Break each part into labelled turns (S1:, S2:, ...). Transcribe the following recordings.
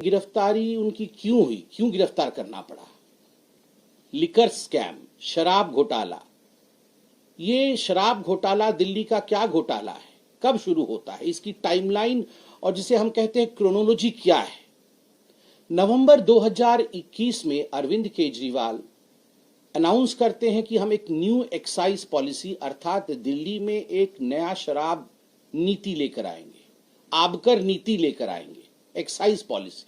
S1: गिरफ्तारी उनकी क्यों हुई, क्यों गिरफ्तार करना पड़ा? लिकर स्कैम, शराब घोटाला। ये शराब घोटाला दिल्ली का क्या घोटाला है, कब शुरू होता है, इसकी टाइमलाइन और जिसे हम कहते हैं क्रोनोलॉजी क्या है? नवंबर 2021 में अरविंद केजरीवाल अनाउंस करते हैं कि हम एक न्यू एक्साइज पॉलिसी अर्थात दिल्ली में एक नया शराब नीति लेकर आएंगे, आबकर नीति लेकर आएंगे, एक्साइज पॉलिसी,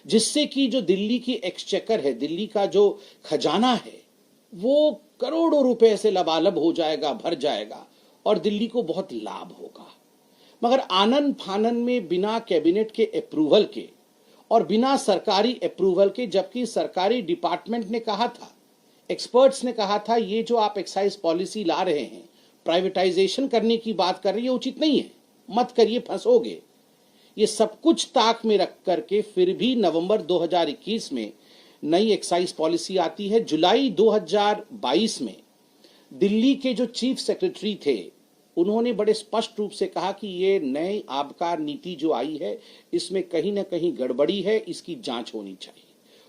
S1: जिससे कि जो दिल्ली की एक्सचेकर है, दिल्ली का जो खजाना है, वो करोड़ों रुपए से लबालब हो जाएगा, भर जाएगा और दिल्ली को बहुत लाभ होगा। मगर आनन फानन में बिना कैबिनेट के अप्रूवल के और बिना सरकारी अप्रूवल के, जबकि सरकारी डिपार्टमेंट ने कहा था, एक्सपर्ट्स ने कहा था, ये जो आप एक्साइज पॉलिसी ला रहे हैं, प्राइवेटाइजेशन करने की बात कर रही है, उचित नहीं है, मत करिए, फंसोगे। ये सब कुछ ताक में रख करके फिर भी नवंबर 2021 में नई एक्साइज पॉलिसी आती है। जुलाई 2022 में दिल्ली के जो चीफ सेक्रेटरी थे, उन्होंने बड़े स्पष्ट रूप से कहा कि ये नई आबकार नीति जो आई है, इसमें कहीं ना कहीं गड़बड़ी है, इसकी जांच होनी चाहिए।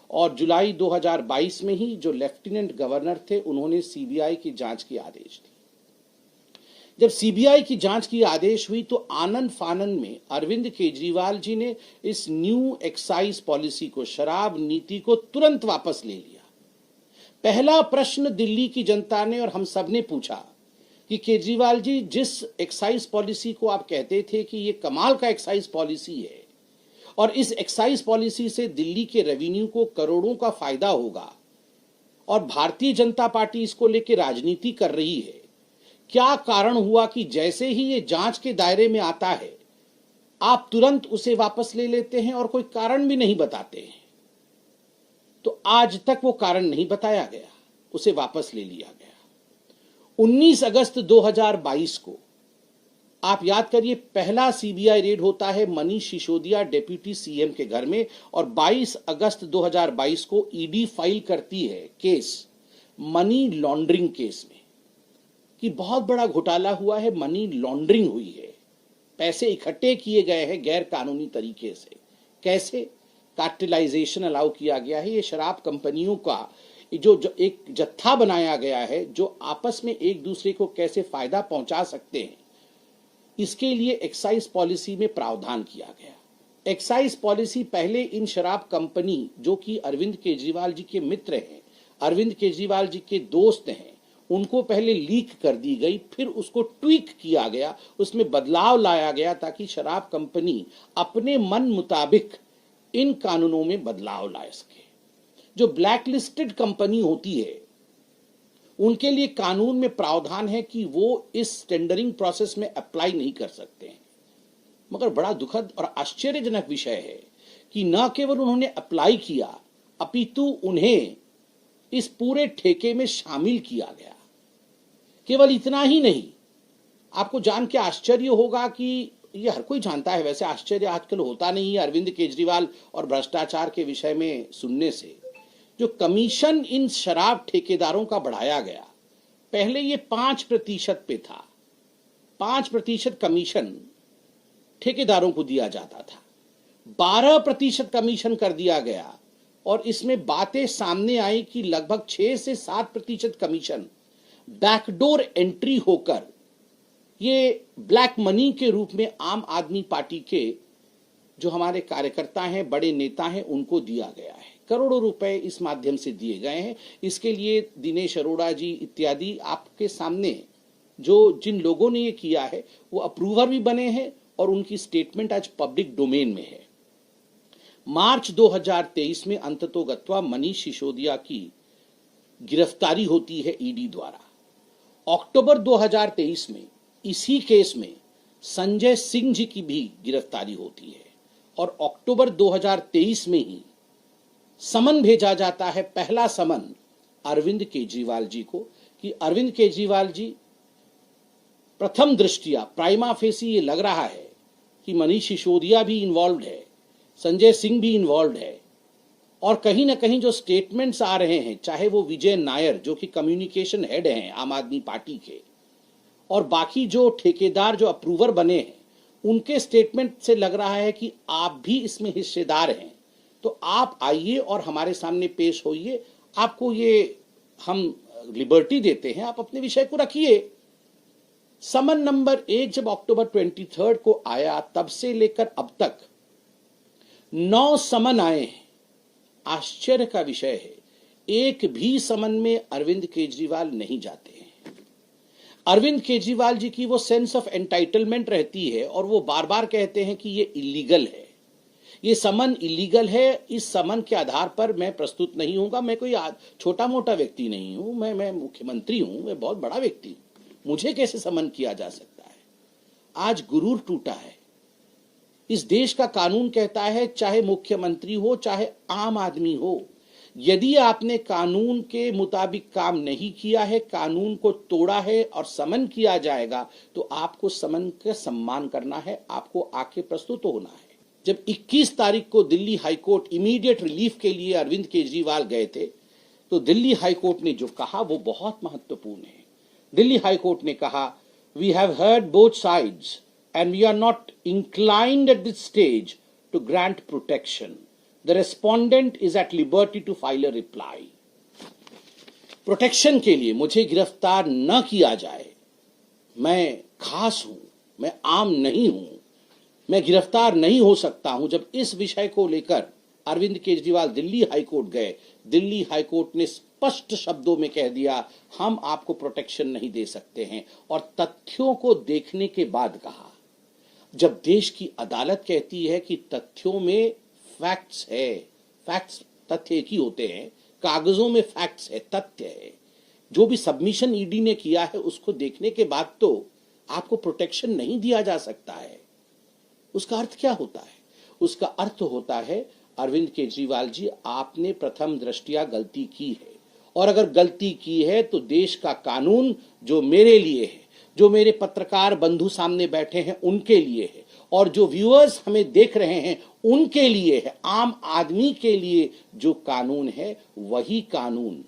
S1: और जुलाई 2022 में ही जो लेफ्टिनेंट गवर्नर थे, उन्होंने सीबीआई की जांच की आदेश दी। जब सीबीआई की जांच की आदेश हुई तो आनन फानन में अरविंद केजरीवाल जी ने इस न्यू एक्साइज पॉलिसी को, शराब नीति को तुरंत वापस ले लिया। पहला प्रश्न दिल्ली की जनता ने और हम सब ने पूछा कि केजरीवाल जी, जिस एक्साइज पॉलिसी को आप कहते थे कि ये कमाल का एक्साइज पॉलिसी है और इस एक्साइज पॉलिसी से दिल्ली के रेवेन्यू को करोड़ों का फायदा होगा और भारतीय जनता पार्टी इसको लेकर राजनीति कर रही है, क्या कारण हुआ कि जैसे ही ये जांच के दायरे में आता है, आप तुरंत उसे वापस ले लेते हैं और कोई कारण भी नहीं बताते हैं? तो आज तक वो कारण नहीं बताया गया, उसे वापस ले लिया गया। 19 अगस्त 2022 को आप याद करिए, पहला सीबीआई रेड होता है मनीष सिसोदिया डिप्टी सीएम के घर में और 22 अगस्त 2022 को ईडी फाइल करती है केस मनी लॉन्ड्रिंग केस में कि बहुत बड़ा घोटाला हुआ है, मनी लॉन्ड्रिंग हुई है, पैसे इकट्ठे किए गए हैं गैर कानूनी तरीके से। कैसे? कार्टेलाइजेशन अलाउ किया गया है। ये शराब कंपनियों का जो एक जत्था बनाया गया है, जो आपस में एक दूसरे को कैसे फायदा पहुंचा सकते हैं, इसके लिए एक्साइज पॉलिसी में प्रावधान किया गया। एक्साइज पॉलिसी पहले इन शराब कंपनी जो कि अरविंद केजरीवाल जी के मित्र हैं, अरविंद केजरीवाल जी के दोस्त हैं, उनको पहले लीक कर दी गई, फिर उसको ट्वीक किया गया, उसमें बदलाव लाया गया ताकि शराब कंपनी अपने मन मुताबिक इन कानूनों में बदलाव ला सके। जो ब्लैक लिस्टेड कंपनी होती है, उनके लिए कानून में प्रावधान है कि वो इस टेंडरिंग प्रोसेस में अप्लाई नहीं कर सकते हैं। मगर बड़ा दुखद और आश्चर्यजनक विषय है कि न केवल उन्होंने अप्लाई किया, अपितु उन्हें इस पूरे ठेके में शामिल किया गया। केवल इतना ही नहीं, आपको जान के आश्चर्य होगा कि ये हर कोई जानता है, वैसे आश्चर्य आजकल होता नहीं है अरविंद केजरीवाल और भ्रष्टाचार के विषय में सुनने से, जो कमीशन इन शराब ठेकेदारों का बढ़ाया गया। पहले ये 5% पे था, 5% कमीशन ठेकेदारों को दिया जाता था, 12% कमीशन कर दिया गया और इसमें बातें सामने आई कि लगभग 6 से 7% कमीशन बैकडोर एंट्री होकर ये ब्लैक मनी के रूप में आम आदमी पार्टी के जो हमारे कार्यकर्ता हैं, बड़े नेता हैं, उनको दिया गया है। करोड़ों रुपए इस माध्यम से दिए गए हैं। इसके लिए दिनेश अरोड़ा जी इत्यादि आपके सामने जो जिन लोगों ने ये किया है, वो अप्रूवर भी बने हैं और उनकी स्टेटमेंट आज पब्लिक डोमेन में है। मार्च 2023 में अंततोगत्वा मनीष सिसोदिया की गिरफ्तारी होती है ईडी द्वारा। अक्टूबर 2023 में इसी केस में संजय सिंह जी की भी गिरफ्तारी होती है और अक्टूबर 2023 में ही समन भेजा जाता है, पहला समन अरविंद केजरीवाल जी को कि अरविंद केजरीवाल जी, प्रथम दृष्टिया प्राइमा फेसी ये लग रहा है कि मनीष सिसोदिया भी इन्वॉल्व है, संजय सिंह भी इन्वॉल्व है और कहीं ना कहीं जो स्टेटमेंट्स आ रहे हैं, चाहे वो विजय नायर जो कि कम्युनिकेशन हेड हैं आम आदमी पार्टी के, और बाकी जो ठेकेदार जो अप्रूवर बने हैं, उनके स्टेटमेंट से लग रहा है कि आप भी इसमें हिस्सेदार हैं। तो आप आइए और हमारे सामने पेश होइए, आपको ये हम लिबर्टी देते हैं, आप अपने विषय को रखिए। समन नंबर 1 जब अक्टूबर 23 को आया, तब से लेकर अब तक 9 समन आए हैं। आश्चर्य का विषय है, एक भी समन में अरविंद केजरीवाल नहीं जाते हैं। अरविंद केजरीवाल जी की वो सेंस ऑफ एंटाइटलमेंट रहती है और वो बार बार कहते हैं कि ये इलीगल है, ये समन इलीगल है, इस समन के आधार पर मैं प्रस्तुत नहीं होऊंगा। मैं कोई छोटा मोटा व्यक्ति नहीं हूं, मैं मुख्यमंत्री हूं, मैं बहुत बड़ा व्यक्ति हूं, मुझे कैसे समन किया जा सकता है। आज गुरूर टूटा है। इस देश का कानून कहता है, चाहे मुख्यमंत्री हो चाहे आम आदमी हो, यदि आपने कानून के मुताबिक काम नहीं किया है, कानून को तोड़ा है और समन किया जाएगा, तो आपको समन का सम्मान करना है, आपको आके प्रस्तुत होना है। जब 21 तारीख को दिल्ली हाईकोर्ट इमीडिएट रिलीफ के लिए अरविंद केजरीवाल गए थे, तो दिल्ली हाईकोर्ट ने जो कहा वो बहुत महत्वपूर्ण है। दिल्ली हाईकोर्ट ने कहा, we have heard both sides and we are not inclined at this stage to grant protection. The respondent is at liberty to file a reply. Protection के लिए मुझे गिरफ्तार न किया जाए, मैं खास हूं, मैं आम नहीं हूं, मैं गिरफ्तार नहीं हो सकता हूं। जब इस विषय को लेकर अरविंद केजरीवाल दिल्ली हाईकोर्ट गए, दिल्ली हाईकोर्ट ने स्पष्ट शब्दों में कह दिया, हम आपको प्रोटेक्शन नहीं दे सकते हैं। और तथ्यों को देखने के बाद कहा, जब देश की अदालत कहती है कि तथ्यों में फैक्ट्स है, फैक्ट्स तथ्य एक ही होते हैं, कागजों में फैक्ट्स है, तथ्य है, जो भी सबमिशन ईडी ने किया है उसको देखने के बाद तो आपको प्रोटेक्शन नहीं दिया जा सकता है। उसका अर्थ क्या होता है? उसका अर्थ होता है, अरविंद केजरीवाल जी, आपने प्रथम दृष्टया गलती की है, और अगर गलती की है तो देश का कानून जो मेरे लिए है, जो मेरे पत्रकार बंधु सामने बैठे हैं उनके लिए है, और जो व्यूअर्स हमें देख रहे हैं उनके लिए है, आम आदमी के लिए जो कानून है वही कानून